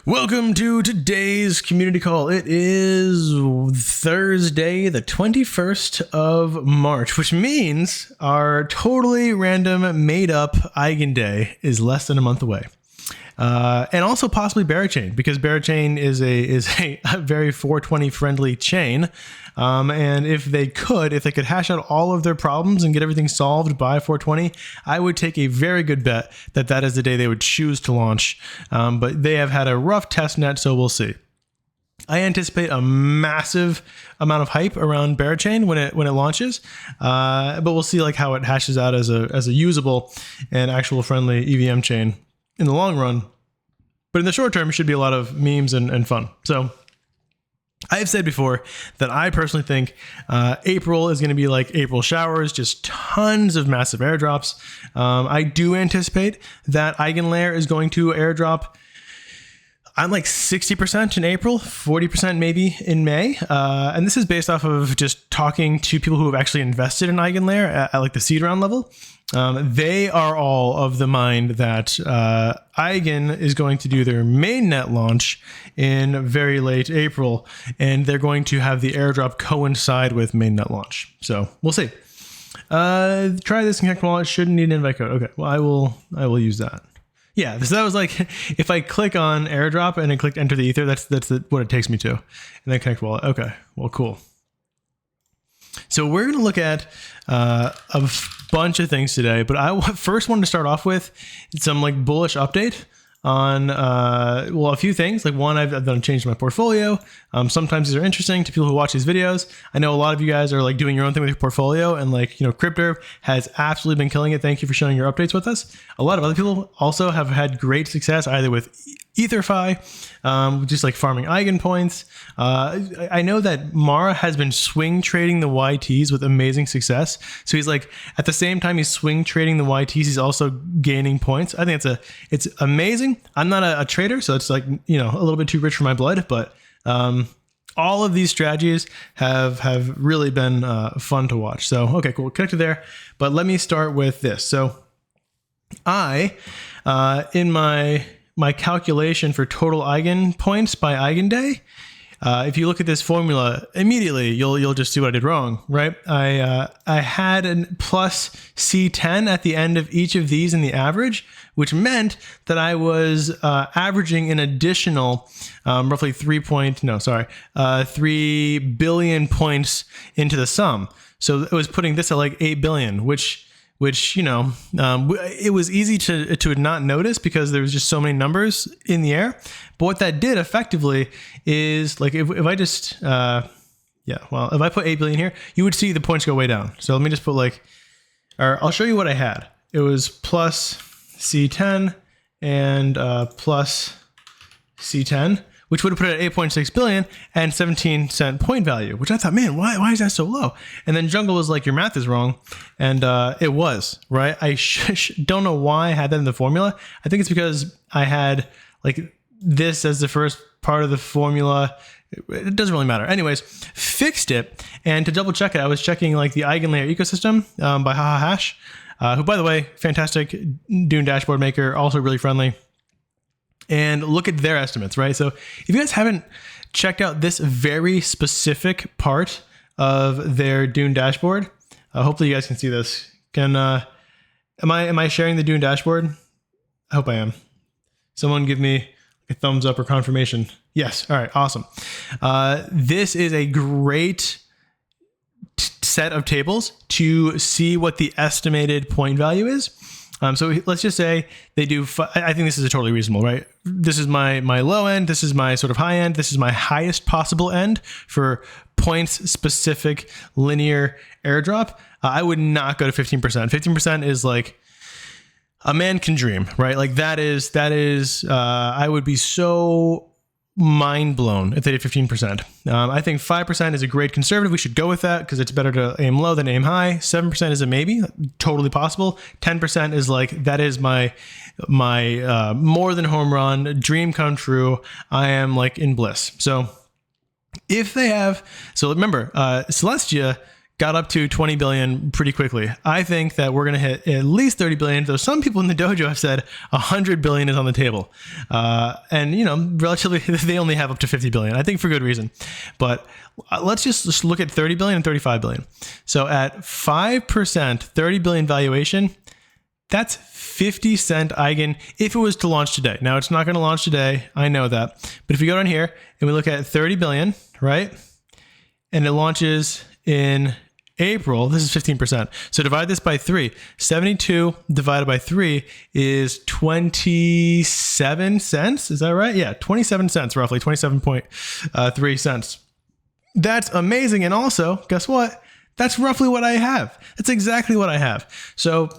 Welcome to today's community call. It is Thursday, the 21st of March, which means our totally random made up Eigen Day is less than a month away. And also possibly Berachain, because Berachain is a very 420 friendly chain. And if they could hash out all of their problems and get everything solved by 420, I would take a very good bet that that is the day they would choose to launch. But they have had a rough test net, so we'll see. I anticipate a massive amount of hype around Berachain when it launches, but we'll see like how it hashes out as a usable and actual friendly EVM chain in the long run. But in the short term, it should be a lot of memes and fun. So I have said before that I personally think April is going to be like April showers, just tons of massive airdrops. I do anticipate that EigenLayer is going to airdrop. I'm like 60% in April, 40% maybe in May. And this is based off of just talking to people who have actually invested in EigenLayer at like the seed round level. They are all of the mind that Eigen is going to do their mainnet launch in very late April, and they're going to have the airdrop coincide with mainnet launch. So we'll see. Try this and connect wallet. Shouldn't need an invite code. Okay, well I will use that. Yeah, so that was like if I click on airdrop and then click enter the ether, that's what it takes me to, and then connect wallet. Okay, well cool. So we're going to look at a bunch of things today, but I first wanted to start off with some like bullish update on a few things. Like one, I've done a change to my portfolio. Sometimes these are interesting to people who watch these videos. I know a lot of you guys are like doing your own thing with your portfolio, and like, you know, Crypto has absolutely been killing it. Thank you for sharing your updates with us. A lot of other people also have had great success either with EtherFi, just like farming Eigen points. I know that Mara has been swing trading the YTs with amazing success. So he's like, at the same time he's swing trading the YTs, he's also gaining points. I think it's amazing. I'm not a trader, so it's like, you know, a little bit too rich for my blood, but all of these strategies have really been fun to watch. So, okay, cool, connected there. But let me start with this. So I, in my calculation for total Eigen points by Eigen Day, if you look at this formula immediately, you'll just see what I did wrong, right? I had a plus C10 at the end of each of these in the average, which meant that I was averaging an additional roughly 3 billion points into the sum. So it was putting this at like 8 billion, which you know, it was easy to not notice because there was just so many numbers in the air. But what that did effectively is like, if I just, if I put 8 billion here, you would see the points go way down. So let me just put like, or I'll show you what I had. It was plus C10 and plus C10, which would have put it at 8.6 billion and 17-cent point value, which I thought, man, why is that so low? And then Jungle was like, your math is wrong. And it was, right? I don't know why I had that in the formula. I think it's because I had like this as the first part of the formula. It doesn't really matter. Anyways, fixed it. And to double check it, I was checking like the EigenLayer ecosystem by HaHaHash, who, by the way, fantastic Dune dashboard maker, also really friendly. And look at their estimates, right? So if you guys haven't checked out this very specific part of their Dune dashboard, hopefully you guys can see this. Am I sharing the Dune dashboard? I hope I am. Someone give me a thumbs up or confirmation. Yes. All right. Awesome. This is a great set of tables to see what the estimated point value is. So let's just say they do, I think this is totally reasonable, right? This is my low end. This is my sort of high end. This is my highest possible end for points specific linear airdrop. I would not go to 15%. 15% is like a man can dream, right? Like that is, I would be so mind blown if they did 15%. I think 5% is a great conservative. We should go with that because it's better to aim low than aim high. 7% is a maybe, totally possible. 10% is like, that is my more than home run, dream come true. I am like in bliss. So if they have, so remember, Celestia got up to 20 billion pretty quickly. I think that we're going to hit at least 30 billion, though some people in the dojo have said 100 billion is on the table. And, you know, relatively, they only have up to 50 billion, I think for good reason. But let's just look at 30 billion and 35 billion. So at 5%, 30 billion valuation, that's 50-cent Eigen if it was to launch today. Now, it's not going to launch today. I know that. But if we go down here and we look at 30 billion, right? And it launches in April, this is 15%. So divide this by 3. 72 divided by 3 is 27 cents. Is that right? Yeah, 27 cents roughly, 27.3 cents. That's amazing. And also, guess what? That's roughly what I have. That's exactly what I have. So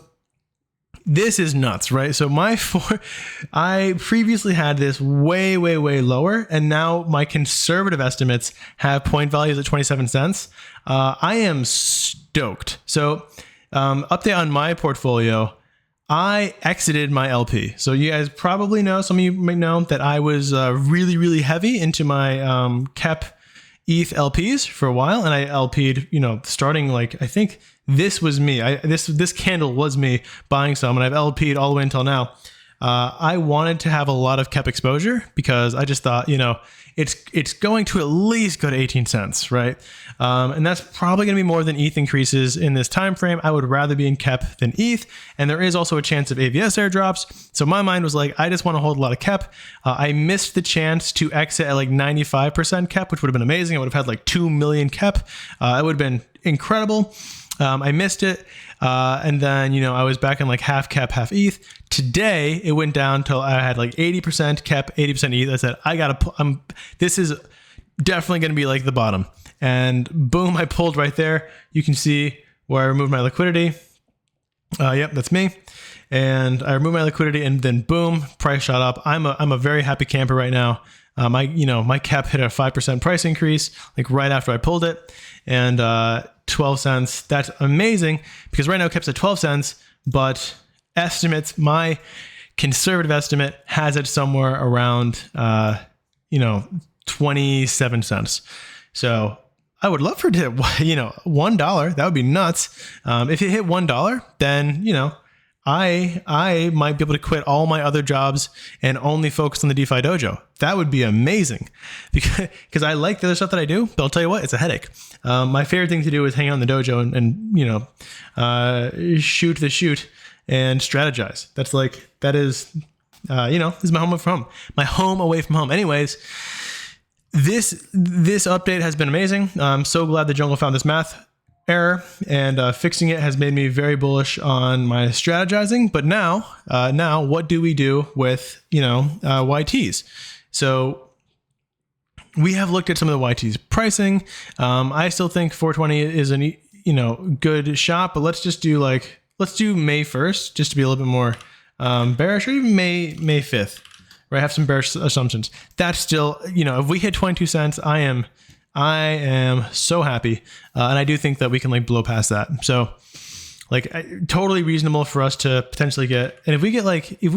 this is nuts, right? So I previously had this way, way, way lower, and now my conservative estimates have point values at 27 cents. I am stoked. So update on my portfolio, I exited my LP. So you guys probably know, some of you might know that I was really, really heavy into my KEP ETH LPs for a while, and I LP'd, you know, starting like, I think this was me. This candle was me buying some, and I've LP'd all the way until now. I wanted to have a lot of KEP exposure because I just thought, you know, it's going to at least go to 18 cents, right? And that's probably going to be more than ETH increases in this time frame. I would rather be in KEP than ETH, and there is also a chance of AVS airdrops. So my mind was like, I just want to hold a lot of KEP. I missed the chance to exit at like 95% KEP, which would have been amazing. I would have had like 2 million KEP. It would have been incredible. I missed it. And then, you know, I was back in like half KEP, half ETH. Today, it went down till I had like 80% KEP, 80% ETH. I said, this is definitely going to be like the bottom. And boom, I pulled right there. You can see where I removed my liquidity. Yep, that's me. And I removed my liquidity, and then boom, price shot up. I'm a very happy camper right now. My KEP hit a 5% price increase like right after I pulled it, and 12 cents. That's amazing because right now KEP's at 12 cents, but my conservative estimate has it somewhere around 27 cents. So I would love for it to hit, you know, $1. That would be nuts. If it hit $1, then, you know, I might be able to quit all my other jobs and only focus on the DeFi dojo. That would be amazing because I like the other stuff that I do, but I'll tell you what, it's a headache. My favorite thing to do is hang out in the dojo and you know, shoot the shoot and strategize. That is this is my home from home. My home away from home. Anyways, this update has been amazing. I'm so glad the jungle found this math error, and fixing it has made me very bullish on my strategizing. But now what do we do with, you know, YTs? So we have looked at some of the YTs pricing. I still think 420 is a, you know, good shot, but let's do May 1st just to be a little bit more bearish, or even May 5th, right? Have some bearish assumptions. That's still, you know, if we hit 22 cents, I am so happy. And I do think that we can like blow past that. So like totally reasonable for us to potentially get, and if we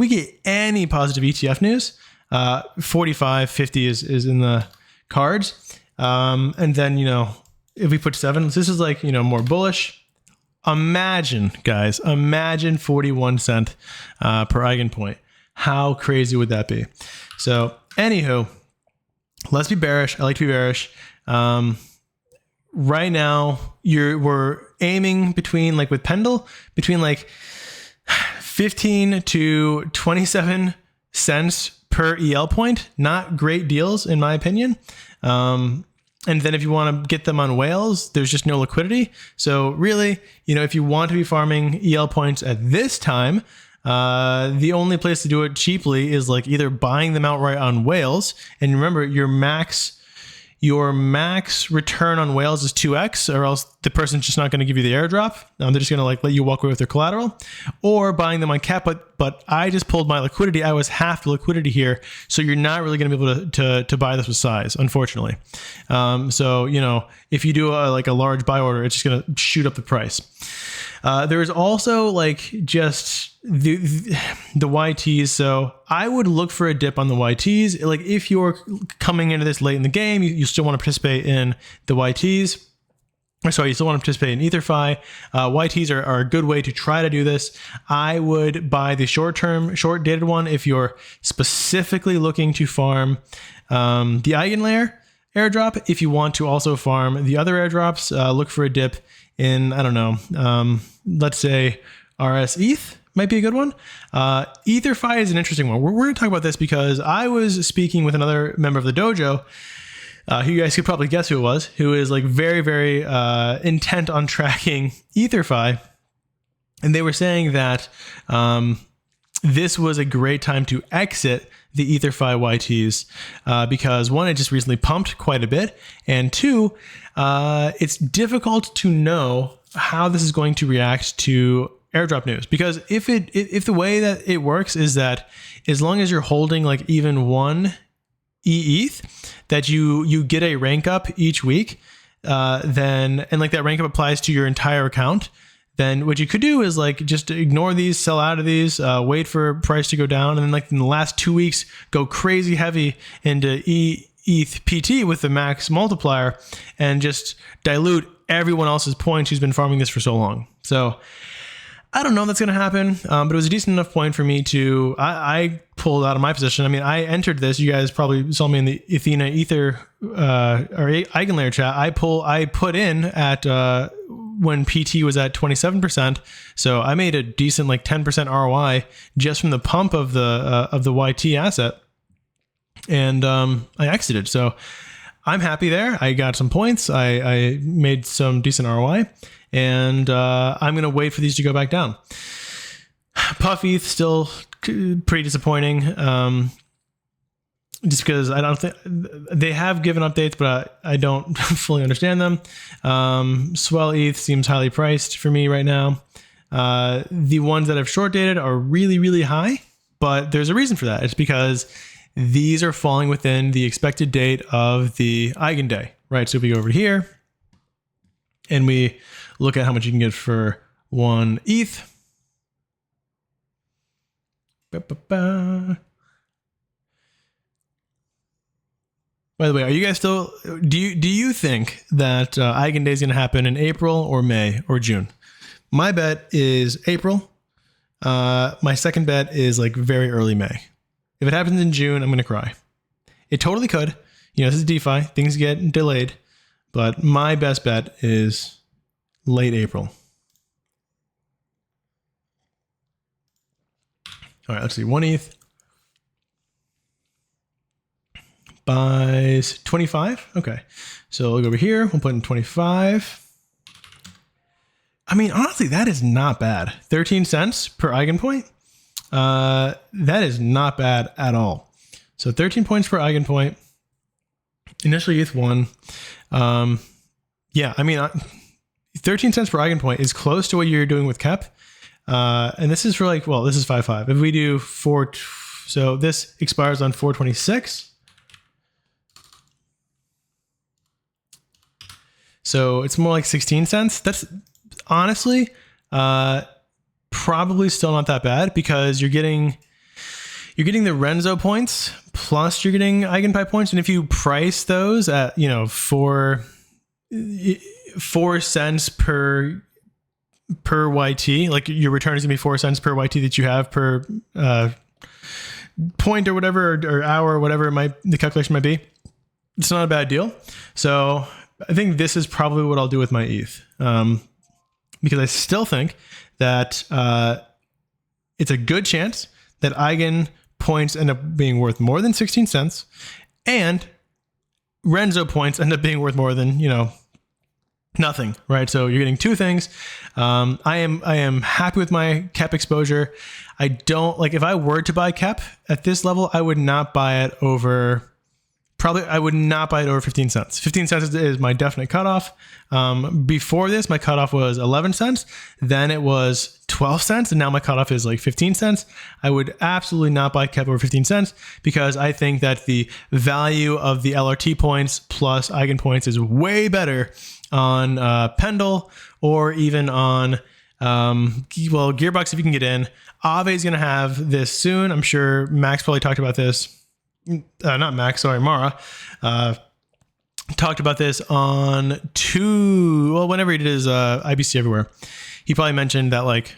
get any positive ETF news, 45, 50 is in the cards. And then, you know, if we put 7, this is like, you know, more bullish. Imagine 41 cent per Eigen point. How crazy would that be? So anywho, let's be bearish. I like to be bearish. Right now we're aiming between, like with Pendle, between like 15 to 27 cents per EL point. Not great deals in my opinion. And then if you want to get them on whales, there's just no liquidity. So really, you know, if you want to be farming EL points at this time, the only place to do it cheaply is like either buying them outright on whales. And remember, your max return on whales is 2x, or else the person's just not going to give you the airdrop. They're just going to like let you walk away with their collateral, or buying them on cap. But I just pulled my liquidity. I was half the liquidity here. So you're not really going to be able to buy this with size, unfortunately. So, you know, if you do a large buy order, it's just going to shoot up the price. There is also like just the YTs. So I would look for a dip on the YTs. Like if you're coming into this late in the game, you still want to participate in the YTs. So you still want to participate in EtherFi. YTs are a good way to try to do this. I would buy the short dated one if you're specifically looking to farm the EigenLayer airdrop. If you want to also farm the other airdrops, look for a dip in, I don't know, let's say RS ETH might be a good one. EtherFi is an interesting one. We're going to talk about this because I was speaking with another member of the dojo, who you guys could probably guess who it was, who is like very, very intent on tracking EtherFi. And they were saying that this was a great time to exit the EtherFi YTs because one, it just recently pumped quite a bit. And two, it's difficult to know how this is going to react to airdrop news, because if the way that it works is that as long as you're holding like even one ETH, that you get a rank up each week, then like that rank up applies to your entire account, then what you could do is like just ignore these, sell out of these, wait for price to go down, and then like in the last 2 weeks go crazy heavy into ETH PT with the max multiplier and just dilute everyone else's points who's been farming this for so long. So I don't know if that's going to happen, but it was a decent enough point for me to, I pulled out of my position. I mean, I entered this. You guys probably saw me in the Athena Ether or EigenLayer chat. I put in at when PT was at 27%. So I made a decent like 10% ROI just from the pump of the YT asset. And I exited. So I'm happy there. I got some points. I made some decent ROI. And I'm going to wait for these to go back down. Puff ETH still pretty disappointing. Just because I don't think they have given updates, but I don't fully understand them. Swell ETH seems highly priced for me right now. The ones that have short dated are really, really high, but there's a reason for that. It's because these are falling within the expected date of the Eigen day, right? So if we go over here and we look at how much you can get for one ETH. By the way, are you guys still, do you think that Eigen Day is going to happen in April or May or June? My bet is April. My second bet is like very early May. If it happens in June, I'm going to cry. It totally could. You know, this is DeFi. Things get delayed. But my best bet is late April. All right, let's see. One ETH buys 25. Okay, so we'll go over here. We'll put in 25. I mean, honestly, that is not bad. 13 cents per Eigenpoint. That is not bad at all. So 13 points per Eigenpoint. Initially ETH 1. Yeah, I mean, 13 cents per Eigenpoint is close to what you're doing with KEP. And this is for like, well, this is 5.5. If we do 4, so this expires on 4/26. So it's more like 16 cents. That's honestly probably still not that bad because you're getting the Renzo points plus you're getting EigenPi points. And if you price those at, you know, 4 cents per YT, like your return is gonna be 4 cents per YT that you have per point or whatever, or hour, or whatever the calculation might be. It's not a bad deal. So I think this is probably what I'll do with my ETH, because I still think that it's a good chance that Eigen points end up being worth more than 16 cents, and Renzo points end up being worth more than, you know, nothing, right? So you're getting two things. I am happy with my KEP exposure. I don't like, if I were to buy KEP at this level, I would not buy it over. I would not buy it over 15 cents. 15 cents is my definite cutoff. Before this, my cutoff was 11 cents. Then it was 12 cents. And now my cutoff is like 15 cents. I would absolutely not buy KEP over 15 cents because I think that the value of the LRT points plus Eigen points is way better on Pendle or even on, well, Gearbox if you can get in. Aave is going to have this soon. I'm sure Max probably talked about this. Not Max, sorry, Mara. talked about this on whenever he did his IBC everywhere. He probably mentioned that like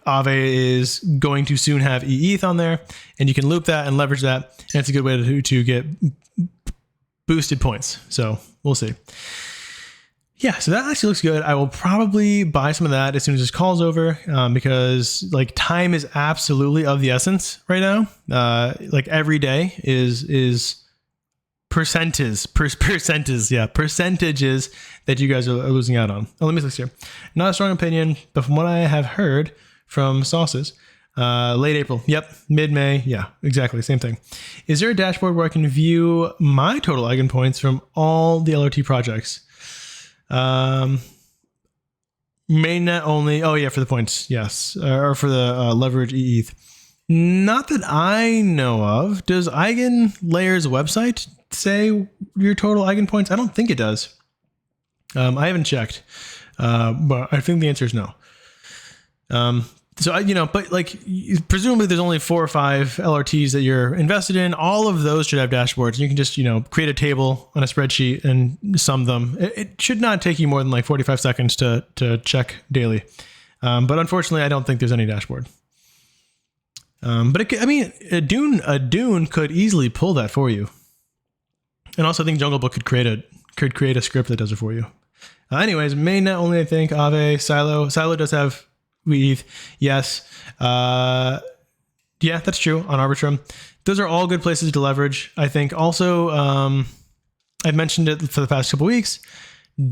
Aave is going to soon have ETH on there, and you can loop that and leverage that, and it's a good way to get boosted points. So we'll see. Yeah, so that actually looks good. I will probably buy some of that as soon as this call's over, because like time is absolutely of the essence right now. Like every day is percentages that you guys are losing out on. Oh, let me look here. Not a strong opinion, but from what I have heard from sources, late April. Yep, mid-May. Yeah, exactly, same thing. Is there a dashboard where I can view my total Eigen points from all the LRT projects? Mainnet only. Oh yeah, for the points. Yes. Or for the leverage ETH. Not that I know of. Does EigenLayer's website say your total Eigen points? I don't think it does. I haven't checked. But I think the answer is no. So but like presumably there's only 4 or 5 LRTs that you're invested in. All of those should have dashboards. You can just, create a table on a spreadsheet and sum them. It should not take you more than like 45 seconds to check daily. But unfortunately, I don't think there's any dashboard. But a Dune could easily pull that for you. And also I think Jungle Book could create a script that does it for you. Anyways, mainnet only, I think. Aave, Silo. Silo does have ETH. Yes. Yeah, that's true on Arbitrum. Those are all good places to leverage. I think also, I've mentioned it for the past couple weeks.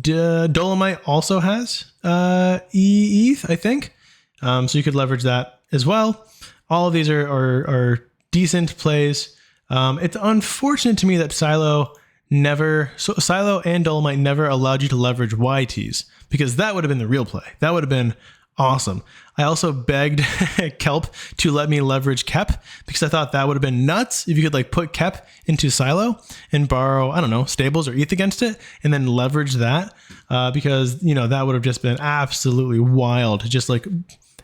Dolomite also has ETH, I think. So you could leverage that as well. All of these are decent plays. It's unfortunate to me that Silo and Dolomite never allowed you to leverage YTs, because that would have been the real play. That would have been awesome. I also begged Kelp to let me leverage KEP, because I thought that would have been nuts if you could like put KEP into Silo and borrow, I don't know, stables or ETH against it and then leverage that, because that would have just been absolutely wild to just like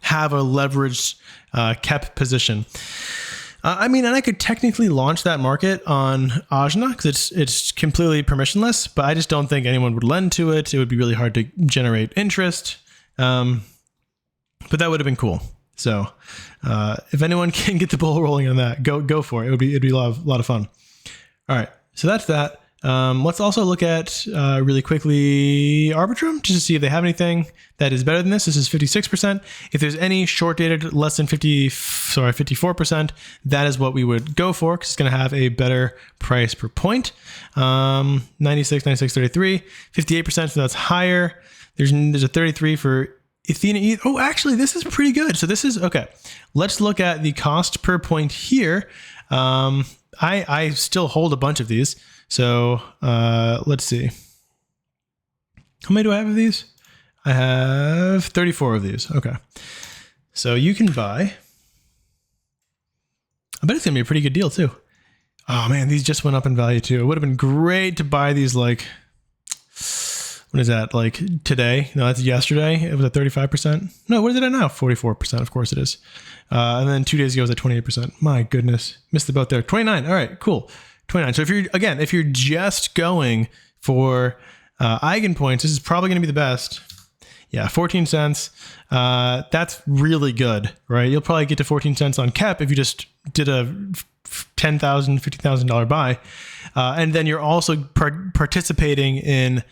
have a leveraged KEP position. And I could technically launch that market on Athena because it's completely permissionless, but I just don't think anyone would lend to it. It would be really hard to generate interest. But that would have been cool. So if anyone can get the ball rolling on that, go for it. It'd be a lot of fun. All right, so that's that. Let's also look at really quickly Arbitrum just to see if they have anything that is better than this. This is 56%. If there's any short dated less than 54%, that is what we would go for, because it's going to have a better price per point. 96, 33, 58%. So that's higher. There's a 33 for Athena ETH. Oh, actually, this is pretty good. So this is okay. Let's look at the cost per point here. I still hold a bunch of these. So let's see. How many do I have of these? I have 34 of these. Okay. So you can buy. I bet it's going to be a pretty good deal too. Oh man, these just went up in value too. It would have been great to buy these like, what is that? Like today? No, that's yesterday. It was at 35%. No, what is it at now? 44%. Of course it is. And then 2 days ago it was at 28%. My goodness. Missed the boat there. 29. All right, cool. 29. So if you're just going for Eigen points, this is probably going to be the best. Yeah, 14 cents. That's really good, right? You'll probably get to 14 cents on KEP if you just did a $10,000, $50,000 buy. And then you're also participating in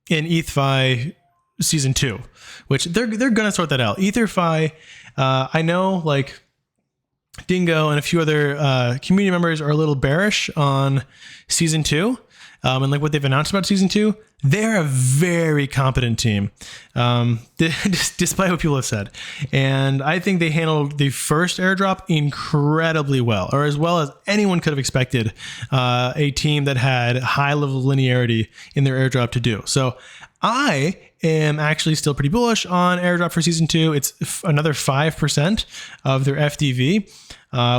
ETHFi season 2, which they're going to sort that out. EtherFi, I know like Dingo and a few other community members are a little bearish on season 2, and like what they've announced about season 2. They're a very competent team, despite what people have said. And I think they handled the first airdrop incredibly well, or as well as anyone could have expected a team that had high level of linearity in their airdrop to do. So I am actually still pretty bullish on airdrop for season 2. It's another 5% of their FDV,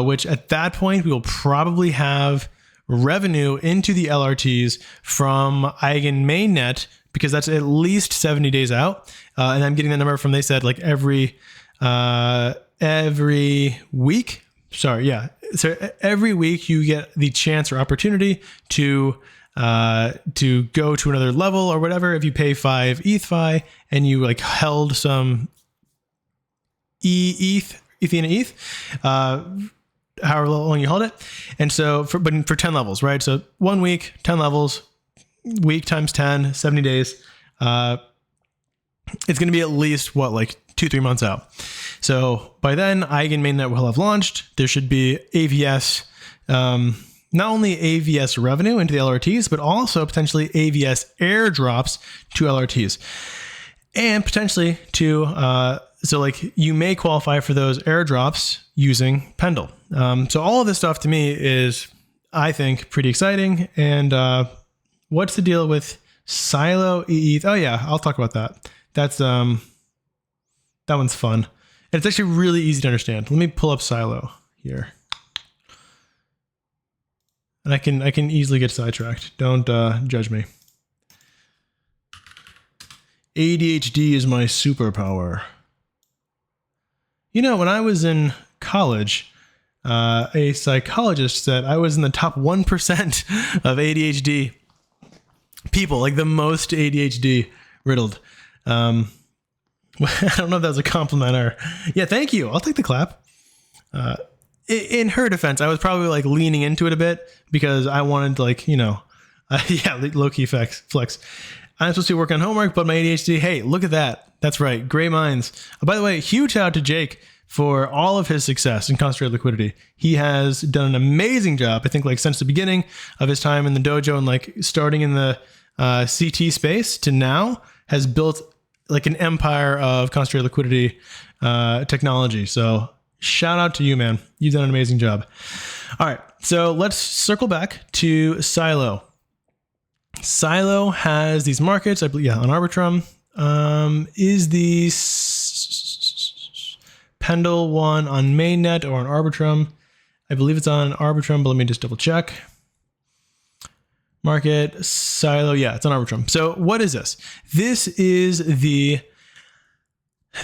which at that point we will probably have revenue into the LRTs from Eigen mainnet, because that's at least 70 days out. And I'm getting the number from, they said like every week, sorry, yeah. So every week you get the chance or opportunity to go to another level or whatever. If you pay 5 ETH and you like held some Athena ETH, however long you hold it. And so for 10 levels, right? So 1 week, 10 levels, week times 10, 70 days. It's going to be at least like 2-3 months out. So by then, Eigen mainnet will have launched. There should be AVS, not only AVS revenue into the LRTs, but also potentially AVS airdrops to LRTs, and potentially to so like you may qualify for those airdrops using Pendle. So all of this stuff to me is, I think, pretty exciting. And what's the deal with Silo ETH? Oh yeah, I'll talk about that. That's that one's fun. And it's actually really easy to understand. Let me pull up Silo here. And I can easily get sidetracked. Don't judge me. ADHD is my superpower. You know, when I was in college, a psychologist said I was in the top 1% of ADHD people, like the most ADHD riddled. I don't know if that was a compliment or... Yeah, thank you. I'll take the clap. In her defense, I was probably like leaning into it a bit because I wanted to like, yeah, low-key flex. I'm supposed to be working on homework, but my ADHD, hey, look at that. That's right. Great minds. By the way, huge shout out to Jake for all of his success in concentrated liquidity. He has done an amazing job, I think, like since the beginning of his time in the dojo and like starting in the CT space to now has built like an empire of concentrated liquidity technology. So shout out to you, man. You've done an amazing job. All right. So let's circle back to Silo. Silo has these markets, I believe, yeah, on Arbitrum. Is the Pendle one on mainnet or on Arbitrum? I believe it's on Arbitrum, but let me just double check. Market, Silo, yeah, it's on Arbitrum. So what is this? This is the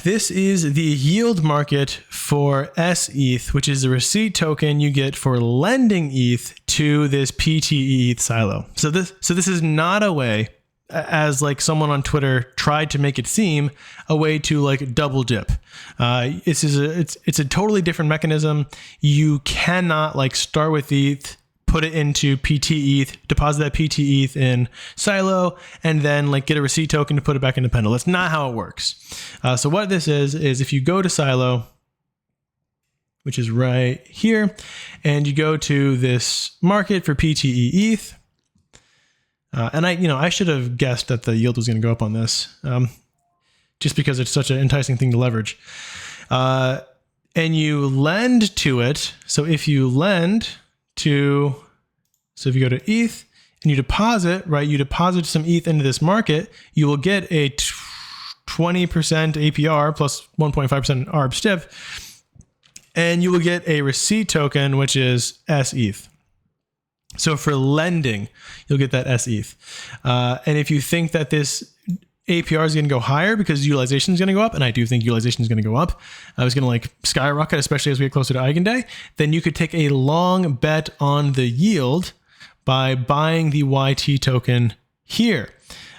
yield market for SETH, which is the receipt token you get for lending ETH to this PTE ETH Silo. So this is not a way, as like someone on Twitter tried to make it seem, a way to like double dip. It's a totally different mechanism. You cannot like start with ETH, put it into PT ETH, deposit that PT ETH in Silo, and then like get a receipt token to put it back into Pendle. That's not how it works. So what this is if you go to Silo, which is right here, and you go to this market for PTE ETH, and I should have guessed that the yield was going to go up on this, just because it's such an enticing thing to leverage. And you lend to it. So if you lend to, so if you go to ETH and you deposit, right, you deposit some ETH into this market, you will get a 20% APR plus 1.5% ARB STIP, and you will get a receipt token, which is SETH. So for lending, you'll get that SETH. And if you think that this APR is going to go higher because utilization is going to go up, and I do think utilization is going to go up, it's going to like skyrocket, especially as we get closer to Eigen Day, then you could take a long bet on the yield by buying the YT token here.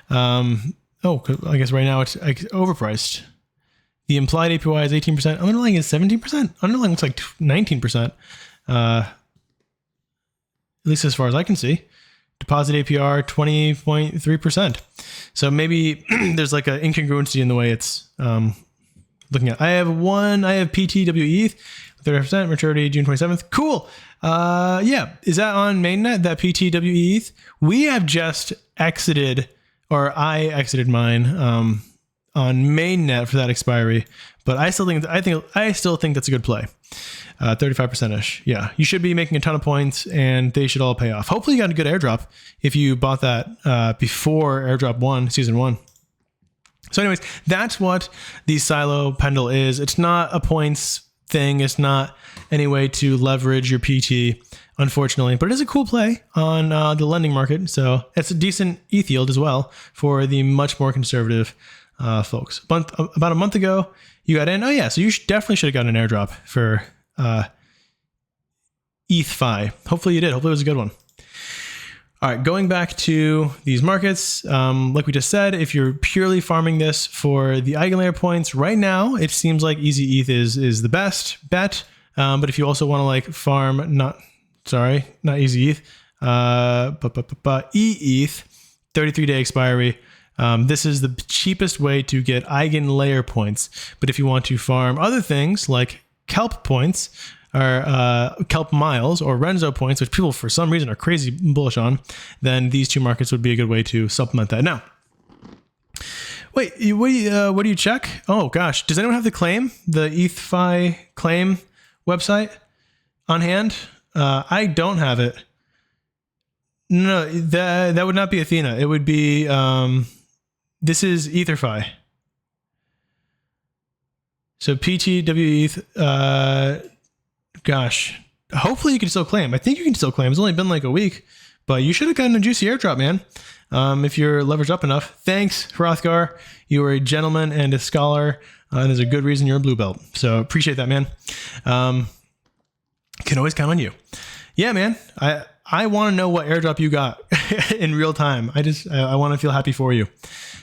I guess right now it's overpriced. The implied APY is 18%. Underlying is 17%. Underlying looks like 19%. At least as far as I can see. Deposit APR 20.3%. So maybe there's like an incongruency in the way it's looking at. I have PTWETH, 30% maturity June 27th. Cool. Yeah. Is that on mainnet, that PTWETH? We have just exited, or I exited mine on mainnet for that expiry, but I still think that's a good play. 35%ish. Yeah, you should be making a ton of points and they should all pay off. Hopefully you got a good airdrop if you bought that before airdrop 1, season 1. So anyways, that's what the Silo Pendle is. It's not a points thing. It's not any way to leverage your PT, unfortunately, but it is a cool play on the lending market. So it's a decent ETH yield as well for the much more conservative folks. About a month ago, you got in. Oh yeah, so you definitely should have gotten an airdrop for ETHFi. Hopefully you did. Hopefully it was a good one. All right, going back to these markets, like we just said, if you're purely farming this for the EigenLayer points, right now it seems like Easy ETH is the best bet. But if you also want to like farm, not Easy ETH, EETH, 33-day expiry. This is the cheapest way to get EigenLayer points. But if you want to farm other things like Kelp points, or Kelp miles, or Renzo points, which people for some reason are crazy bullish on, then these two markets would be a good way to supplement that. Now, wait, what do you check? Oh gosh, does anyone have the ETHFi claim website on hand? I don't have it. No, that would not be Athena. It would be, this is EtherFi. So PTWETH, gosh, hopefully you can still claim. I think you can still claim. It's only been like a week, but you should have gotten a juicy airdrop, man. If you're leveraged up enough. Thanks, Hrothgar. You are a gentleman and a scholar, and there's a good reason you're a blue belt. So appreciate that, man. Can always count on you. Yeah, man. I want to know what airdrop you got in real time. I want to feel happy for you.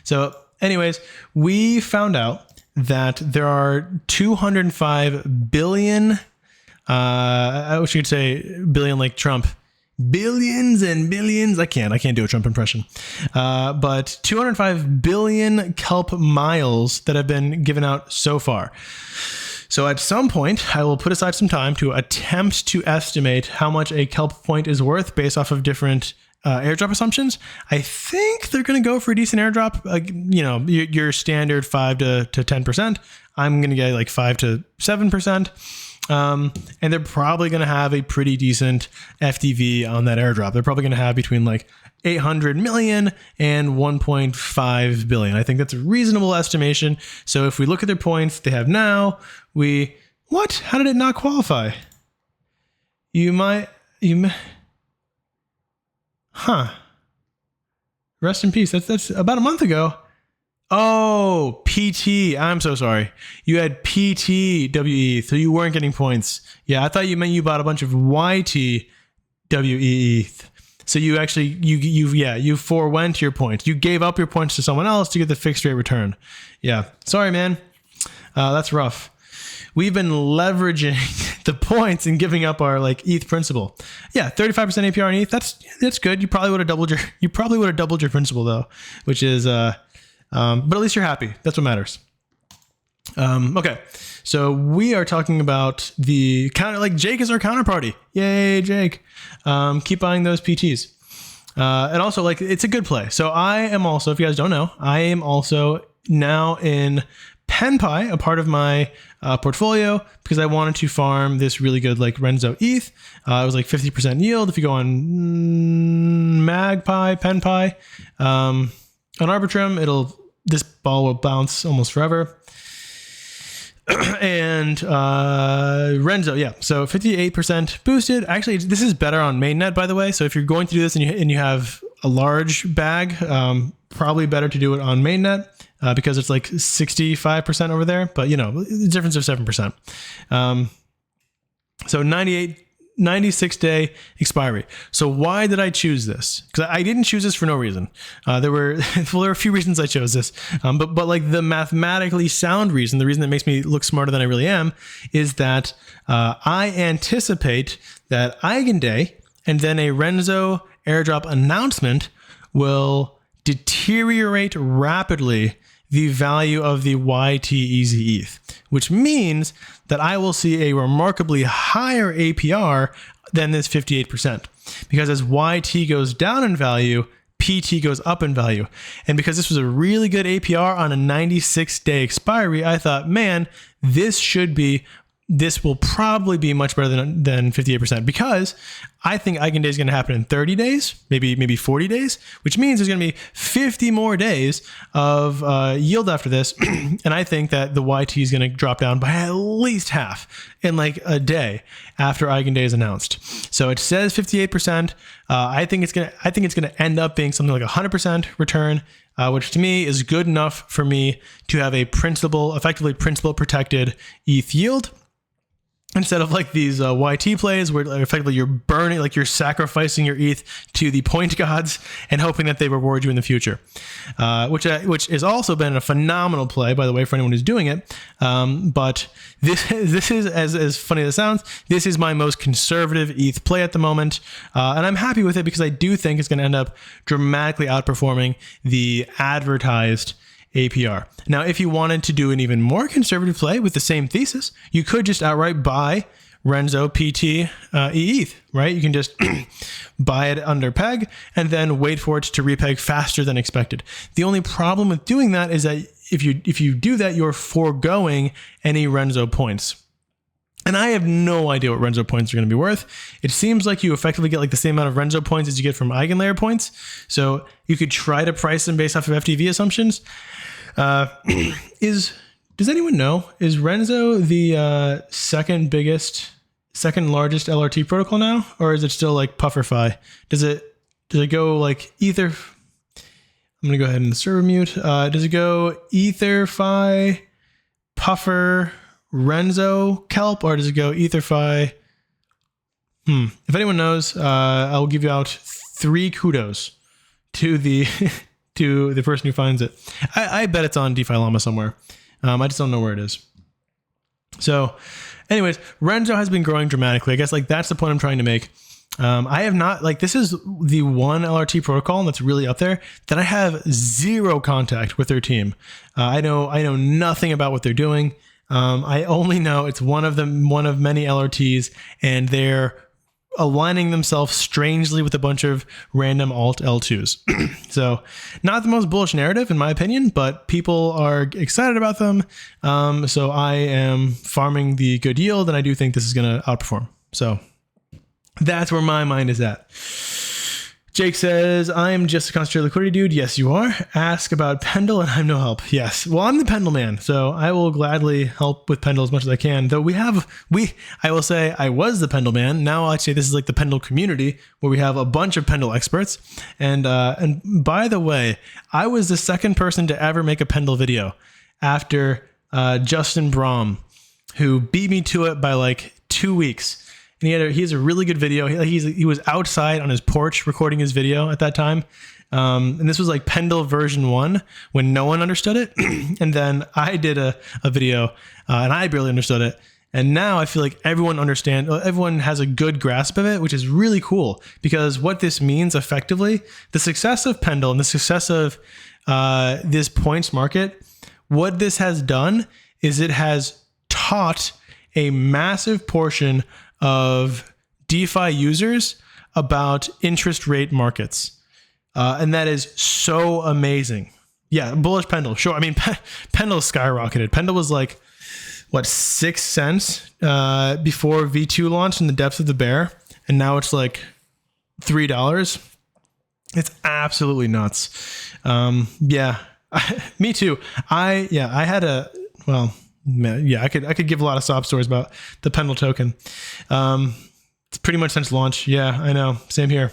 So anyways, we found out that there are 205 billion, I wish you could say billion like Trump, billions and billions. I can't do a Trump impression. But 205 billion Kelp miles that have been given out so far. So at some point, I will put aside some time to attempt to estimate how much a Kelp point is worth based off of different airdrop assumptions. I think they're going to go for a decent airdrop. Your standard 5 to 10%. I'm going to get like 5 to 7%. And they're probably going to have a pretty decent FDV on that airdrop. They're probably going to have between like 800 million and 1.5 billion. I think that's a reasonable estimation. So if we look at their points they have now, how did it not qualify? Rest in peace. That's about a month ago. Oh, PT. I'm so sorry. You had PTWE, so you weren't getting points. Yeah, I thought you meant you bought a bunch of YTWE. So you actually, you forewent your points. You gave up your points to someone else to get the fixed rate return. Yeah, sorry, man. That's rough. We've been leveraging the points and giving up our like ETH principal. Yeah, 35% APR on ETH. That's good. You probably would have doubled your principal though, which is but at least you're happy. That's what matters. Okay, so we are talking about the counter. Like Jake is our counterparty. Yay, Jake! Keep buying those PTs, and also like it's a good play. So I am also, if you guys don't know, I am also now in PenPy, a part of my portfolio, because I wanted to farm this really good like Renzo ETH. It was like 50% yield. If you go on Magpie, PenPy, on Arbitrum, this ball will bounce almost forever. And Renzo, yeah, so 58% boosted. Actually, this is better on mainnet, by the way. So if you're going to do this and you have a large bag, probably better to do it on mainnet because it's like 65% over there. But the difference of 7%. So 96-day expiry. So why did I choose this? Because I didn't choose this for no reason. There were a few reasons I chose this, but like the mathematically sound reason, the reason that makes me look smarter than I really am, is that I anticipate that Eigen Day and then a Renzo airdrop announcement will deteriorate rapidly the value of the YT Easy ETH, which means that I will see a remarkably higher APR than this 58%. Because as YT goes down in value, PT goes up in value. And because this was a really good APR on a 96-day expiry, I thought, man, this will probably be much better than 58%, because I think Eigen Day is going to happen in 30 days, maybe 40 days, which means there's going to be 50 more days of yield after this. And I think that the YT is going to drop down by at least half in like a day after Eigen Day is announced. So it says 58%. I think it's going to end up being something like 100% return, which to me is good enough for me to have a effectively principal protected ETH yield. instead of like these YT plays where effectively you're burning, like you're sacrificing your ETH to the point gods and hoping that they reward you in the future, which has also been a phenomenal play, by the way, for anyone who's doing it. But this is, as funny as it sounds, this is my most conservative ETH play at the moment. And I'm happy with it because I do think it's going to end up dramatically outperforming the advertised APR. Now, if you wanted to do an even more conservative play with the same thesis, you could just outright buy Renzo PT ETH, right? You can just buy it under peg and then wait for it to repeg faster than expected. The only problem with doing that is that if you do that, you're foregoing any Renzo points. And I have no idea what Renzo points are going to be worth. It seems like you effectively get like the same amount of Renzo points as you get from EigenLayer points. So you could try to price them based off of FTV assumptions. Does anyone know, is Renzo the second largest LRT protocol now, or is it still like Pufferfi? Does it go like Ether? I'm gonna go ahead and server mute. Does it go EtherFi, Puffer, Renzo, Kelp, or does it go EtherFi? If anyone knows, I will give you out 3 kudos to the to the person who finds it. I bet it's on DeFi Llama somewhere. I just don't know where it is. So anyways, Renzo has been growing dramatically. I guess like that's the point I'm trying to make. I have not, like, this is the one LRT protocol that's really up there that I have zero contact with their team. I know nothing about what they're doing. I only know it's one of many LRTs, and they're aligning themselves strangely with a bunch of random alt L2s. So not the most bullish narrative in my opinion, but people are excited about them. So I am farming the good yield, and I do think this is going to outperform. So that's where my mind is at. Jake says, I'm just a concentrated liquidity dude. Yes, you are. Ask about Pendle and I'm no help. Yes. Well, I'm the Pendle man, so I will gladly help with Pendle as much as I can. Though I will say I was the Pendle man. Now I'll say this is like the Pendle community where we have a bunch of Pendle experts. And by the way, I was the second person to ever make a Pendle video after Justin Brom, who beat me to it by like 2 weeks. And he has a really good video. He was outside on his porch recording his video at that time. And this was like Pendle version 1 when no one understood it. And then I did a video and I barely understood it. And now I feel like everyone has a good grasp of it, which is really cool, because what this means effectively, the success of Pendle and the success of this points market, what this has done is it has taught a massive portion of DeFi users about interest rate markets. And that is so amazing. Yeah, bullish Pendle. Sure. I mean, Pendle skyrocketed. Pendle was like, what, 6 cents before V2 launched in the depths of the bear. And now it's like $3. It's absolutely nuts. Yeah, me too. I could give a lot of sob stories about the Pendle token. It's pretty much since launch. Yeah, I know. Same here.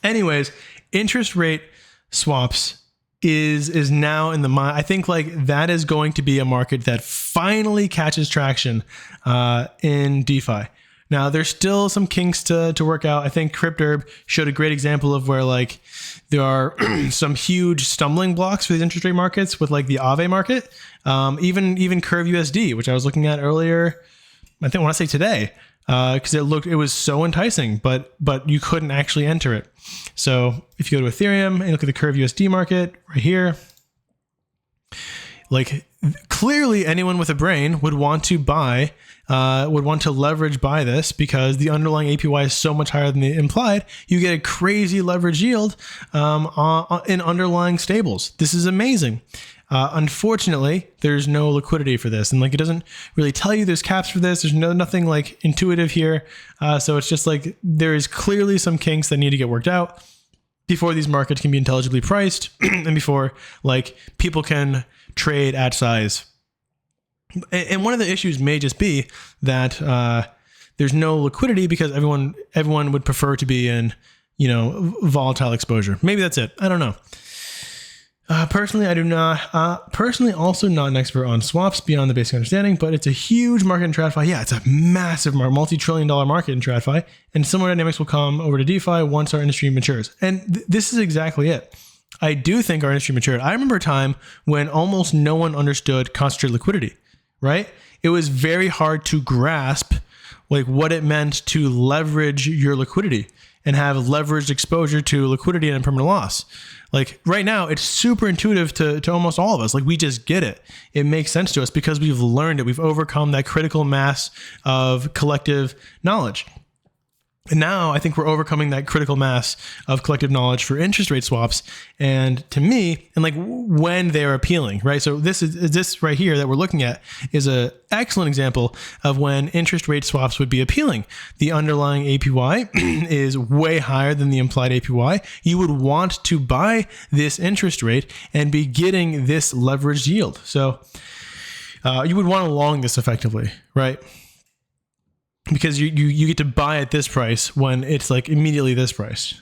Anyways, interest rate swaps is now in the mind. I think like that is going to be a market that finally catches traction in DeFi. Now, there's still some kinks to work out. I think CryptHerb showed a great example of where like there are some huge stumbling blocks for these interest rate markets with like the Aave market, even Curve USD, which I was looking at earlier. I think when I say today, because it was so enticing, but you couldn't actually enter it. So if you go to Ethereum and look at the Curve USD market right here, like clearly anyone with a brain would want to leverage buy this, because the underlying APY is so much higher than the implied. You get a crazy leverage yield in underlying stables. This is amazing. Unfortunately, there's no liquidity for this, and like it doesn't really tell you there's caps for this. There's nothing like intuitive here, so it's just like there is clearly some kinks that need to get worked out before these markets can be intelligibly priced, and before like people can trade at size. And one of the issues may just be that there's no liquidity because everyone would prefer to be in volatile exposure. Maybe that's it. I don't know. Personally, I do not. Personally, also not an expert on swaps beyond the basic understanding, but it's a huge market in TradFi. Yeah, it's a massive multi-trillion-dollar market in TradFi, and similar dynamics will come over to DeFi once our industry matures. And this is exactly it. I do think our industry matured. I remember a time when almost no one understood concentrated liquidity, right? It was very hard to grasp like what it meant to leverage your liquidity and have leveraged exposure to liquidity and permanent loss. Like right now, it's super intuitive to almost all of us. Like we just get it. It makes sense to us because we've learned it. We've overcome that critical mass of collective knowledge. And now I think we're overcoming that critical mass of collective knowledge for interest rate swaps. And to me, and like when they're appealing, right? So this right here that we're looking at is an excellent example of when interest rate swaps would be appealing. The underlying APY is way higher than the implied APY. You would want to buy this interest rate and be getting this leveraged yield. So you would want to long this effectively, right? Because you get to buy at this price when it's like immediately this price.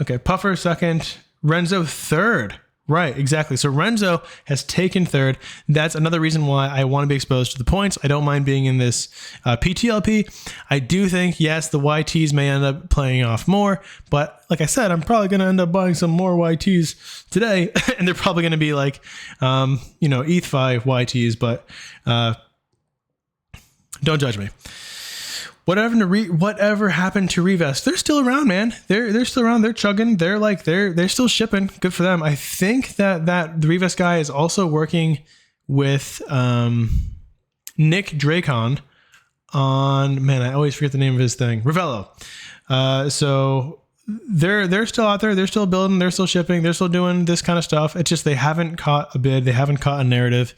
Okay, Puffer second, Renzo third. Right, exactly. So Renzo has taken third. That's another reason why I want to be exposed to the points. I don't mind being in this PTLP. I do think, yes, the YTs may end up playing off more, but like I said, I'm probably going to end up buying some more YTs today, and they're probably going to be like, ETH5 YTs, but don't judge me. Whatever happened to Revest? They're still around, man. They're still around. They're chugging. They're still shipping. Good for them. I think that the Revest guy is also working with Nick Dracon on, man, I always forget the name of his thing, Revello. So they're still out there. They're still building. They're still shipping. They're still doing this kind of stuff. It's just they haven't caught a bid. They haven't caught a narrative,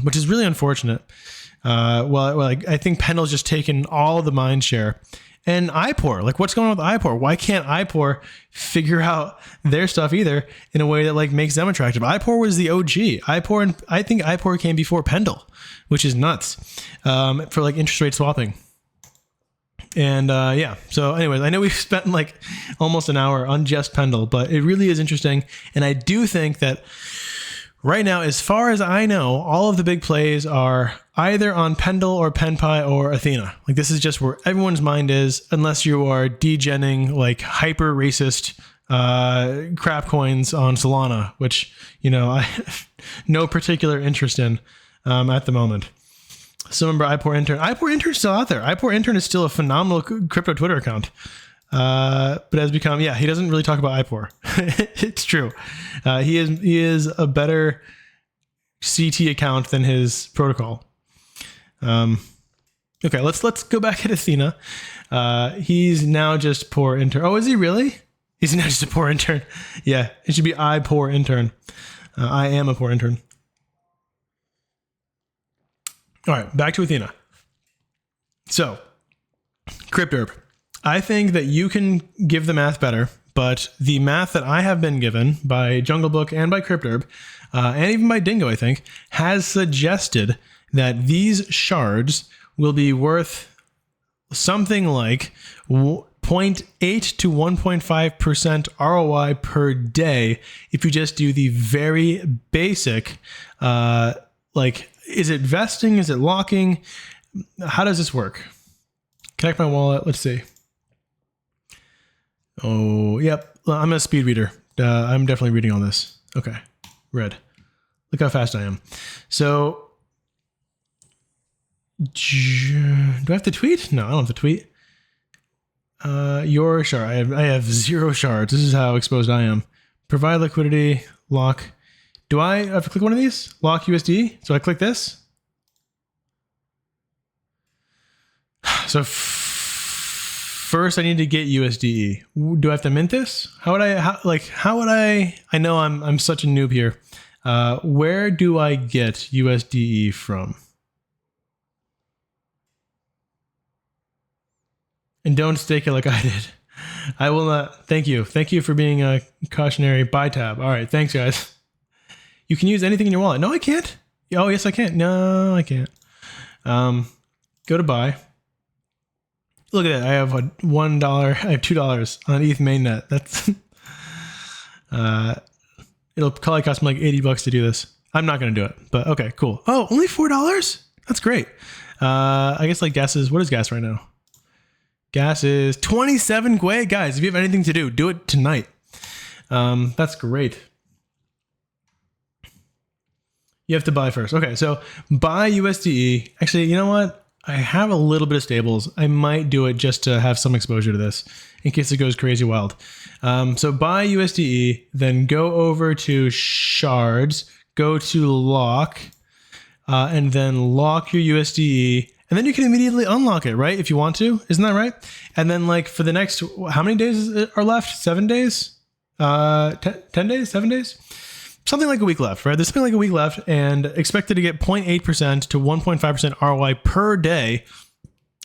which is really unfortunate. I think Pendle's just taken all the mind share. And IPOR, like what's going on with IPOR? Why can't IPOR figure out their stuff either in a way that like makes them attractive? IPOR was the OG. I think IPOR came before Pendle, which is nuts for like interest rate swapping. And yeah, so anyways, I know we've spent like almost an hour on just Pendle, but it really is interesting. And I do think that right now, as far as I know, all of the big plays are either on Pendle or PenPy or Athena. Like this is just where everyone's mind is, unless you are degenning like hyper racist crap coins on Solana, which, I have no particular interest in at the moment. So remember iPoor Intern. iPoor Intern's still out there. iPoor Intern is still a phenomenal crypto Twitter account. But has become, he doesn't really talk about iPoor. It's true. He is a better CT account than his protocol. Okay, let's go back at Athena. He's now just poor intern. Oh, is he really? He's now just a poor intern. Yeah, it should be I poor intern. I am a poor intern. All right, back to Athena. So, CryptHerb. I think that you can give the math better, but the math that I have been given by Jungle Book and by CryptHerb, and even by Dingo, I think, has suggested that these shards will be worth something like 0.8 to 1.5% ROI per day if you just do the very basic, is it vesting? Is it locking? How does this work? Connect my wallet. Let's see. Oh, yep. I'm a speed reader. I'm definitely reading all this. Okay. Read. Look how fast I am. So, do I have to tweet? No, I don't have to tweet. Your shard. I have 0 shards. This is how exposed I am. Provide liquidity. Lock. Do I have to click one of these? Lock USD. So I click this. So first I need to get USDE. Do I have to mint this? How would I know I'm such a noob here. Where do I get USDE from? And don't stake it like I did. I will not. Thank you. Thank you for being a cautionary buy tab. All right. Thanks, guys. You can use anything in your wallet. No, I can't. Oh, yes, I can. No, I can't. Go to buy. Look at that. I have $1. I have $2 on ETH mainnet. That's It'll probably cost me like $80 to do this. I'm not going to do it, but okay, cool. Oh, only $4? That's great. I guess like gas is, what is gas right now? Gas is 27 Gwei. Guys, if you have anything to do it tonight. That's great. You have to buy first. Okay, so buy USDE. Actually, you know what? I have a little bit of stables. I might do it just to have some exposure to this in case it goes crazy wild. So buy USDE, then go over to shards, go to lock, and then lock your USDE. And then you can immediately unlock it, right? If you want to, isn't that right? And then like for the next, how many days are left? 7 days? 10 days? 7 days? Something like a week left, right? There's something like a week left and expected to get 0.8% to 1.5% ROI per day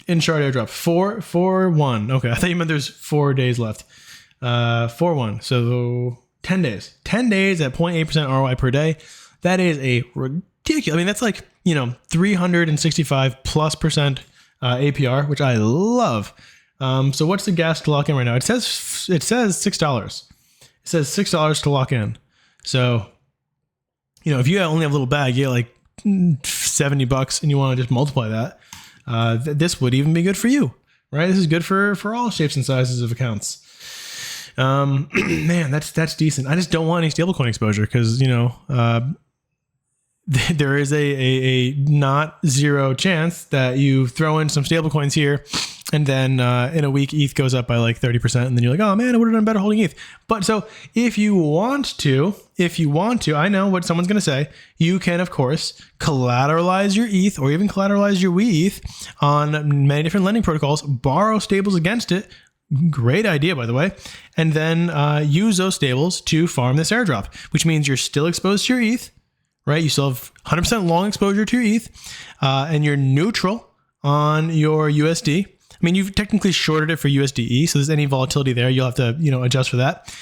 in shard airdrop. 4-1. Okay, I thought you meant there's 4 days left. 4-1. So 10 days. 10 days at 0.8% ROI per day. That is a ridiculous. I mean, that's like, 365 plus percent APR, which I love. So what's the gas to lock in right now? It says $6. It says $6 to lock in. So, if you only have a little bag, you get like $70 and you want to just multiply that, this would even be good for you, right? This is good for all shapes and sizes of accounts. Man, that's decent. I just don't want any stablecoin exposure because, there is a not zero chance that you throw in some stablecoins here and then in a week ETH goes up by like 30% and then you're like, oh man, I would have done better holding ETH. But so if you want to, I know what someone's going to say, you can of course collateralize your ETH or even collateralize your WeETH on many different lending protocols, borrow stables against it. Great idea, by the way. And then use those stables to farm this airdrop, which means you're still exposed to your ETH, right? You still have 100% long exposure to your ETH, and you're neutral on your USD. I mean, you've technically shorted it for USDE, so there's any volatility there, you'll have to, adjust for that.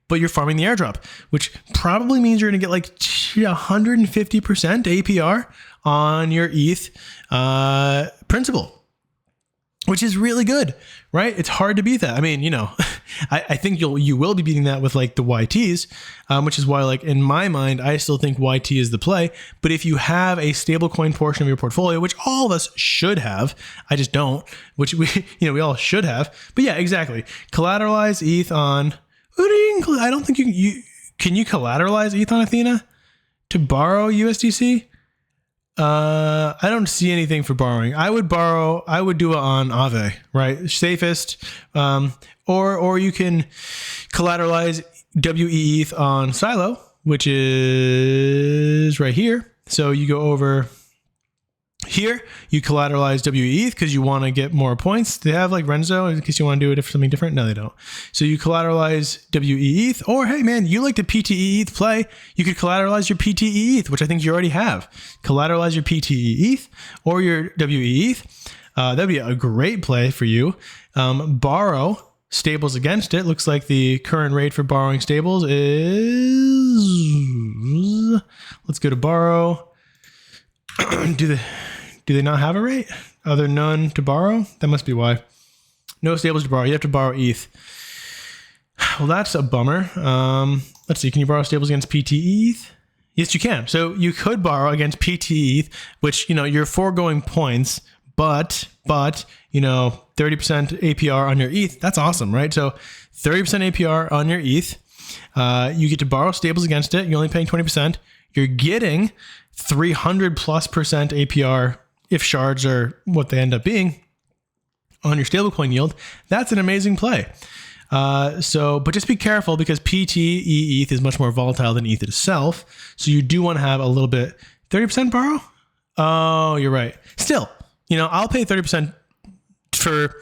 But you're farming the airdrop, which probably means you're going to get like 150% APR on your ETH principal, which is really good, right? It's hard to beat that. I mean, I think you will be beating that with like the YTs, which is why like in my mind, I still think YT is the play. But if you have a stablecoin portion of your portfolio, which all of us should have, I just don't, which we all should have. But yeah, exactly. Collateralize ETH on, I don't think can you collateralize ETH on Athena to borrow USDC? I don't see anything for borrowing. I would do it on Aave, right? Safest. Or you can collateralize WeETH on Silo, which is right here. So you go over here, you collateralize WeETH because you want to get more points. They have like Renzo in case you want to do it for something different. No, they don't. So you collateralize WeETH, or hey man, you like the PTE ETH play. You could collateralize your PTE ETH, which I think you already have. Collateralize your PTE ETH or your WeETH. That'd be a great play for you. Borrow stables against it. Looks like the current rate for borrowing stables is, let's go to borrow. Do they not have a rate? Are there none to borrow? That must be why. No stables to borrow. You have to borrow ETH. Well, that's a bummer. Let's see. Can you borrow stables against PTE ETH? Yes, you can. So you could borrow against PTE ETH, which, you're foregoing points, but 30% APR on your ETH. That's awesome, right? So 30% APR on your ETH. You get to borrow stables against it. You're only paying 20%. You're getting 300+% APR if shards are what they end up being on your stablecoin yield. That's an amazing play. But just be careful because PTE ETH is much more volatile than ETH itself. So you do want to have a little bit. 30% borrow? Oh, you're right. Still, I'll pay 30% for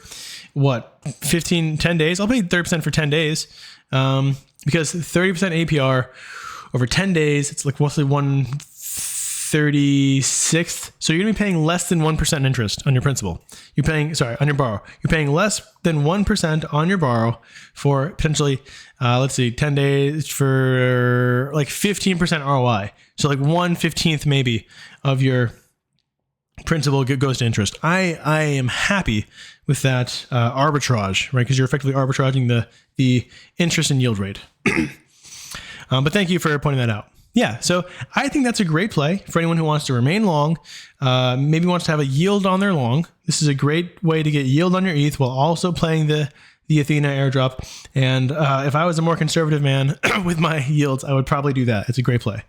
what? 10 days? I'll pay 30% for 10 days. Because 30% APR over 10 days, it's like roughly 1/36. So you're going to be paying less than 1% interest on your principal. On your borrow. You're paying less than 1% on your borrow for potentially, 10 days for like 15% ROI. So like 1/15 maybe of your principal goes to interest. I am happy with that arbitrage, right? Because you're effectively arbitraging the interest and yield rate. But thank you for pointing that out. Yeah, so I think that's a great play for anyone who wants to remain long, maybe wants to have a yield on their long. This is a great way to get yield on your ETH while also playing the Athena airdrop. And if I was a more conservative man with my yields, I would probably do that. It's a great play.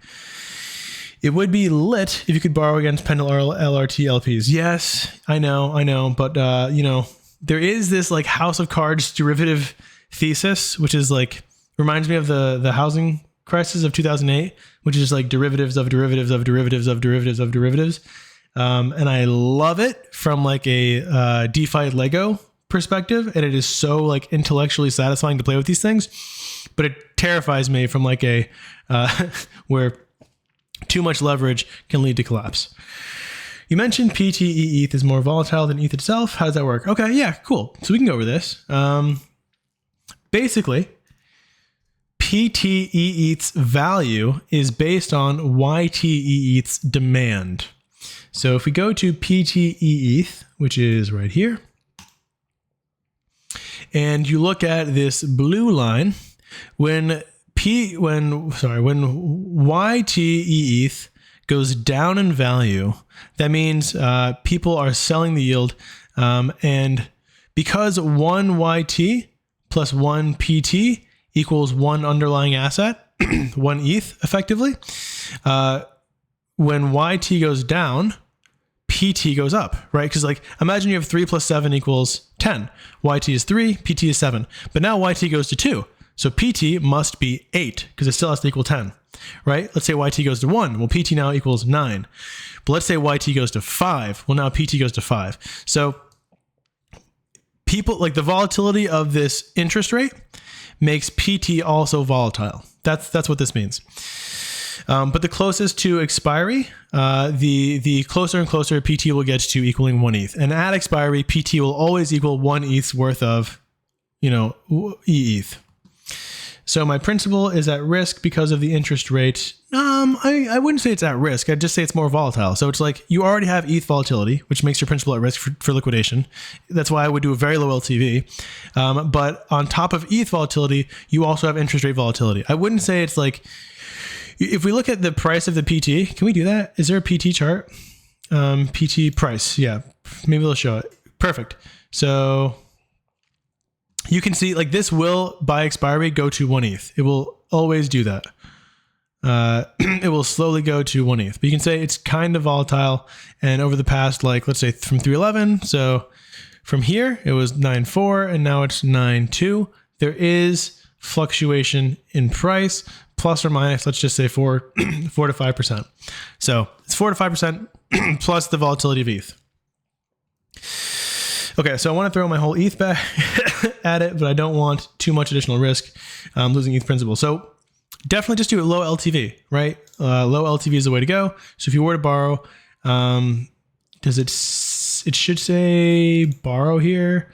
It would be lit if you could borrow against Pendle or LRT LPs. Yes, I know. But, you know, there is this like House of Cards derivative thesis, which is like, reminds me of the housing crisis of 2008, which is like derivatives of derivatives of derivatives of derivatives of derivatives. And I love it from like a DeFi Lego perspective. And it is so like intellectually satisfying to play with these things, but it terrifies me from like a, where too much leverage can lead to collapse. You mentioned PTE ETH is more volatile than ETH itself. How does that work? Okay, yeah, cool. So we can go over this. Basically, PTE ETH's value is based on YTE ETH's demand. So if we go to PTE ETH, which is right here, and you look at this blue line, when YTE ETH goes down in value, that means people are selling the yield, and because 1 YT plus 1 PT equals 1 underlying asset, 1 ETH effectively, when YT goes down, PT goes up, right? Because like imagine you have 3 plus 7 equals 10. YT is 3, PT is 7. But now YT goes to 2. So PT must be 8 because it still has to equal 10, right? Let's say YT goes to 1. Well, PT now equals 9. But let's say YT goes to 5. Well, now PT goes to 5. So people like the volatility of this interest rate makes PT also volatile. That's what this means. But the closest to expiry, the closer and closer PT will get to equaling 1 ETH. And at expiry, PT will always equal 1 ETH's worth of, ETH. So my principal is at risk because of the interest rate. I wouldn't say it's at risk. I'd just say it's more volatile. So it's like you already have ETH volatility, which makes your principal at risk for liquidation. That's why I would do a very low LTV. But on top of ETH volatility, you also have interest rate volatility. I wouldn't say it's like, if we look at the price of the PT, can we do that? Is there a PT chart? PT price. Yeah, maybe they'll show it. Perfect. So you can see like this will by expiry go to 1 ETH. It will always do that. It will slowly go to 1 ETH, but you can say it's kind of volatile. And over the past, like, let's say from 311. So from here it was 9.4 and now it's 9.2. There is fluctuation in price plus or minus, let's just say 4 to 5%. So it's 4 to 5% plus the volatility of ETH. Okay, so I want to throw my whole ETH back at it, but I don't want too much additional risk losing ETH principal. So definitely just do a low LTV, right? Low LTV is the way to go. So if you were to borrow, it should say borrow here.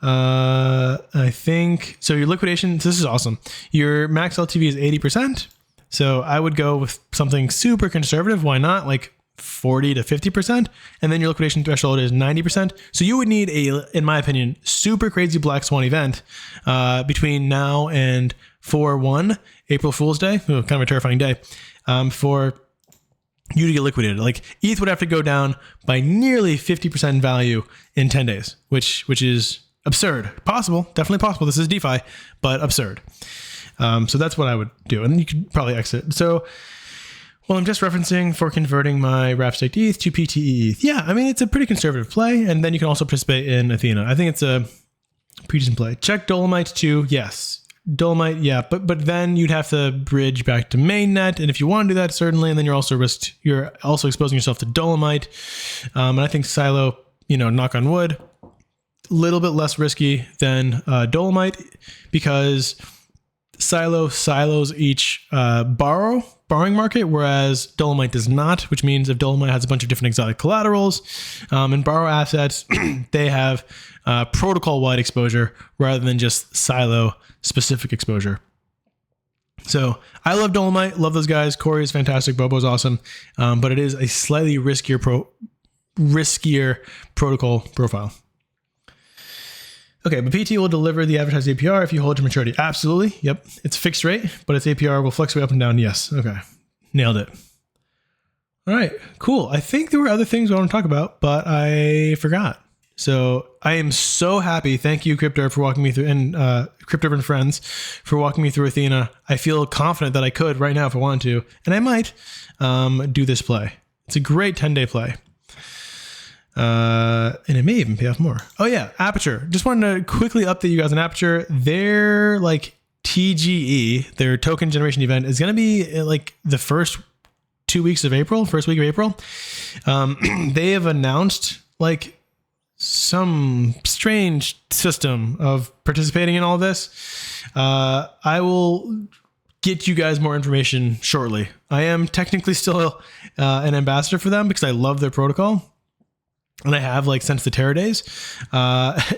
I think, so your liquidation, this is awesome. Your max LTV is 80%. So I would go with something super conservative. Why not? Like 40 to 50%. And then your liquidation threshold is 90%. So you would need in my opinion, super crazy black swan event, between now and 4/1, April Fool's Day, kind of a terrifying day, for you to get liquidated. Like ETH would have to go down by nearly 50% in value in 10 days, which is absurd. Possible, definitely possible. This is DeFi, but absurd. So that's what I would do. And you could probably exit. So, well, I'm just referencing for converting my wrap staked ETH to PTE ETH. Yeah, I mean, it's a pretty conservative play. And then you can also participate in Athena. I think it's a pretty decent play. Check Dolomite too. Yes. Dolomite, yeah. But then you'd have to bridge back to mainnet. And if you want to do that, certainly. And then you're also exposing yourself to Dolomite. And I think Silo, knock on wood, little bit less risky than Dolomite because silos each borrowing market, whereas Dolomite does not, which means if Dolomite has a bunch of different exotic collaterals and borrow assets, they have protocol-wide exposure rather than just silo-specific exposure. So I love Dolomite, love those guys. Corey is fantastic, Bobo's awesome, but it is a slightly riskier protocol profile. Okay, but PT will deliver the advertised APR if you hold to maturity. Absolutely. Yep. It's fixed rate, but its APR will fluctuate up and down. Yes. Okay. Nailed it. All right, cool. I think there were other things I want to talk about, but I forgot. So I am so happy. Thank you, Crypto, for walking me through, and Crypto and friends for walking me through Athena. I feel confident that I could right now if I wanted to, and I might do this play. It's a great 10-day play. And it may even pay off more. Oh yeah, Aperture. Just wanted to quickly update you guys on Aperture. Their like TGE, their token generation event, is going to be like the first 2 weeks of April, first week of April. They have announced like some strange system of participating in all of this. I will get you guys more information shortly. I am technically still an ambassador for them because I love their protocol. And I have like since the Terra days.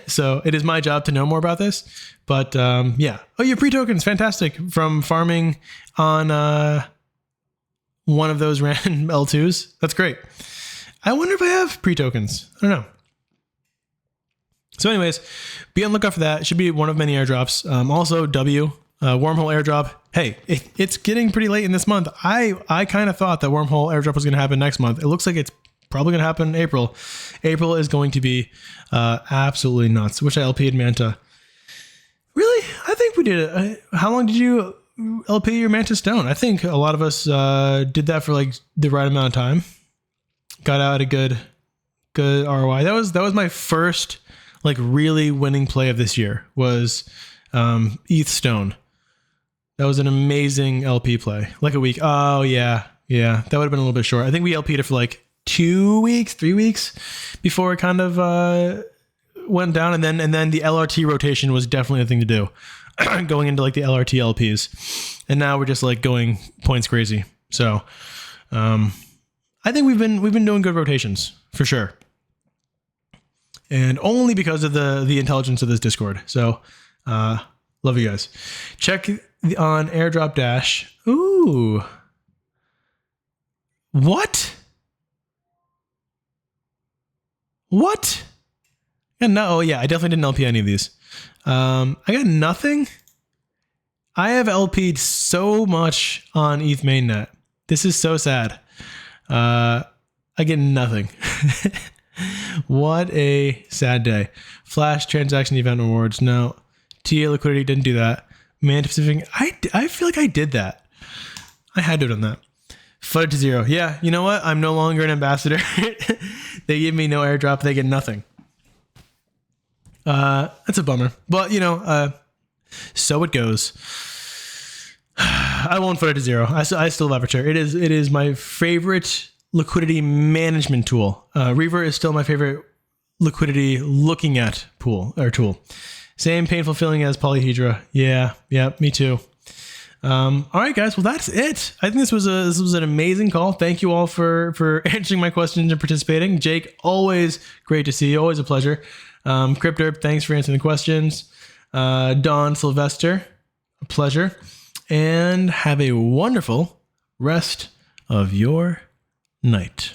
So it is my job to know more about this. But yeah. Oh, your pre-tokens, fantastic. From farming on one of those random L2s. That's great. I wonder if I have pre-tokens. I don't know. So anyways, be on the lookout for that. It should be one of many airdrops. Also wormhole airdrop. Hey, it's getting pretty late in this month. I kind of thought that wormhole airdrop was going to happen next month. It looks like it's probably going to happen in April. April is going to be absolutely nuts. Wish I LP'd Manta. Really? I think we did it. How long did you LP your Manta Stone? I think a lot of us did that for like the right amount of time. Got out a good ROI. That was my first like really winning play of this year was ETH Stone. That was an amazing LP play. Like a week. Oh yeah. Yeah. That would have been a little bit short. I think we LP'd it for like 2 weeks, 3 weeks before it kind of went down. And then the LRT rotation was definitely the thing to do. Going into like the LRT LPs. And now we're just like going points crazy. So I think we've been doing good rotations for sure. And only because of the intelligence of this Discord. So love you guys. Check on Airdrop Dash. Ooh. What? What? No, oh yeah, I definitely didn't LP any of these. I got nothing. I have LP'd so much on ETH mainnet. This is so sad. I get nothing. What a sad day. Flash transaction event rewards. No. TA liquidity didn't do that. Manta Pacific. I feel like I did that. I had to have done that. Flooded to 0. Yeah, you know what? I'm no longer an ambassador. They give me no airdrop. They get nothing. That's a bummer. But, you know, so it goes. I won't flood it to 0. I still love Aperture. It is my favorite liquidity management tool. Reaver is still my favorite liquidity looking at tool. Same painful feeling as Polyhedra. Yeah, me too. All right, guys. Well, that's it. I think this was an amazing call. Thank you all for answering my questions and participating. Jake, always great to see you. Always a pleasure. Crypto, thanks for answering the questions. Don Sylvester, a pleasure. And have a wonderful rest of your night.